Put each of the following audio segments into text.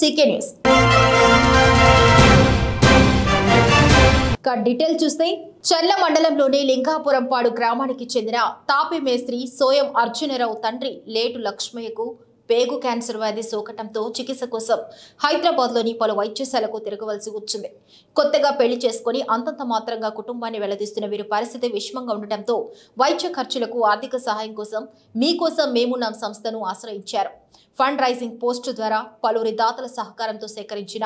CK news. Detail చూస్తే చర్ల మండలంలోని లింగాపురంపాడు గ్రామానికి చెందిన తాపి మేస్త్రి సోయం అర్జునరావు తండ్రి లేటు లక్ష్మయ్యకు పేగు క్యాన్సర్ వ్యాధి సోకటంతో చికిత్స కోసం హైదరాబాద్లోని పలు వైద్యశాలకు తిరగవలసి వచ్చింది. కొత్తగా పెళ్లి చేసుకుని అంతంత మాత్రంగా కుటుంబాన్ని వెళ్లదీస్తున్న వీరి పరిస్థితి విషమంగా ఉండటంతో వైద్య ఖర్చులకు ఆర్థిక సహాయం కోసం మీకోసం మేమున్నాం సంస్థను ఆశ్రయించారు. ఫండ్ రైజింగ్ పోస్టు ద్వారా పలువురి దాతల సహకారంతో సేకరించిన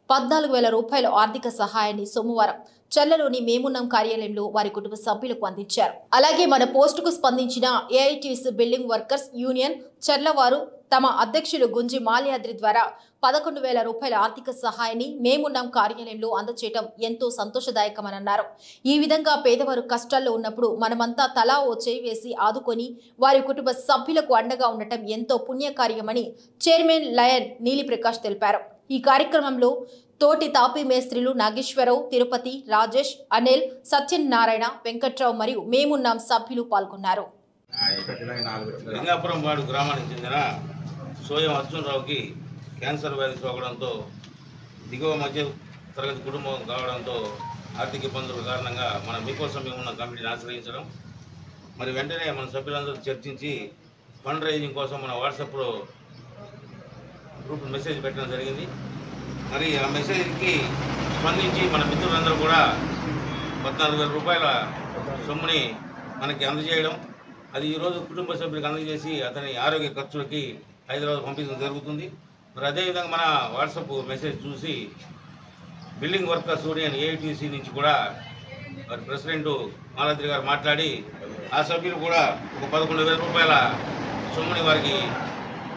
14,000 రూపాయల ఆర్థిక సహాయాన్ని సోమవారం చర్లలోని మేమున్నాం కార్యాలయంలో వారి కుటుంబ సభ్యులకు అందించారు. అలాగే మన పోస్టుకు స్పందించిన ఏఐటీసీ బిల్డింగ్ వర్కర్స్ యూనియన్ చర్ల వారు తమ అధ్యక్షులు గుంజి మాల్యాద్రి ద్వారా 11,000 రూపాయల ఆర్థిక సహాయాన్ని మేమున్నాం కార్యాలయంలో అందజేయడం ఎంతో సంతోషదాయకమని అన్నారు. ఈ విధంగా పేదవారు కష్టాల్లో ఉన్నప్పుడు మనమంతా తలా ఓ చేయి వేసి ఆదుకొని వారి కుటుంబ సభ్యులకు అండగా ఉండటం ఎంతో పుణ్యకార్యమని చైర్మన్ లయన్ నీలి ప్రకాష్ తెలిపారు. ఈ కార్యక్రమంలో తోటి తాపీ మేస్త్రీలు నాగేశ్వరరావు, తిరుపతి, రాజేష్, అనిల్, సత్యనారాయణ, వెంకట్రావు మరియు మేమున్నాం సభ్యులు పాల్గొన్నారు. లింగాపురం వాడు గ్రామానికి చెందిన సోయం అర్జునరావుకి క్యాన్సర్ వ్యాధి సోకడంతో దిగువ మధ్య తరగతి కుటుంబం కావడంతో ఆర్థిక ఇబ్బందుల కారణంగా మన మీకోసం మేమున్న కమిటీని ఆశ్రయించడం, మరి వెంటనే మన సభ్యులందరూ చర్చించి ఫండ్ రైజింగ్ కోసం మన వాట్సాప్లో గ్రూప్ మెసేజ్ పెట్టడం జరిగింది. మరి ఆ మెసేజ్కి స్పందించి మన మిత్రులందరూ కూడా 14,000 రూపాయల సొమ్ముని మనకి అందజేయడం, అది ఈరోజు కుటుంబ సభ్యులకు అందజేసి అతని ఆరోగ్య ఖర్చులకి హైదరాబాద్ పంపించడం జరుగుతుంది. మరి అదేవిధంగా మన వాట్సాప్ మెసేజ్ చూసి బిల్డింగ్ వర్కర్స్ యూనియన్ ఏఐటీసీ నుంచి కూడా మరి ప్రెసిడెంట్ మాలాద్రి గారు మాట్లాడి ఆ సభ్యులు కూడా ఒక 11,000 రూపాయల సొమ్ముని వారికి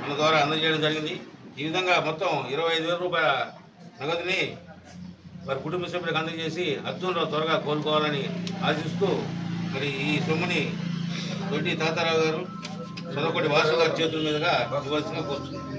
మన ద్వారా అందజేయడం జరిగింది. ఈ విధంగా మొత్తం 25,000 రూపాయల నగదుని వారి కుటుంబ సభ్యులకు అందజేసి అర్జునరావు త్వరగా కోలుకోవాలని ఆశిస్తూ మరి ఈ సొమ్ముని దొడ్డి తాతారావు గారు, చదవకోటి వాసు గారి చేతుల మీదుగా ఇవ్వాల్సిందిగా కోరుతున్నాను.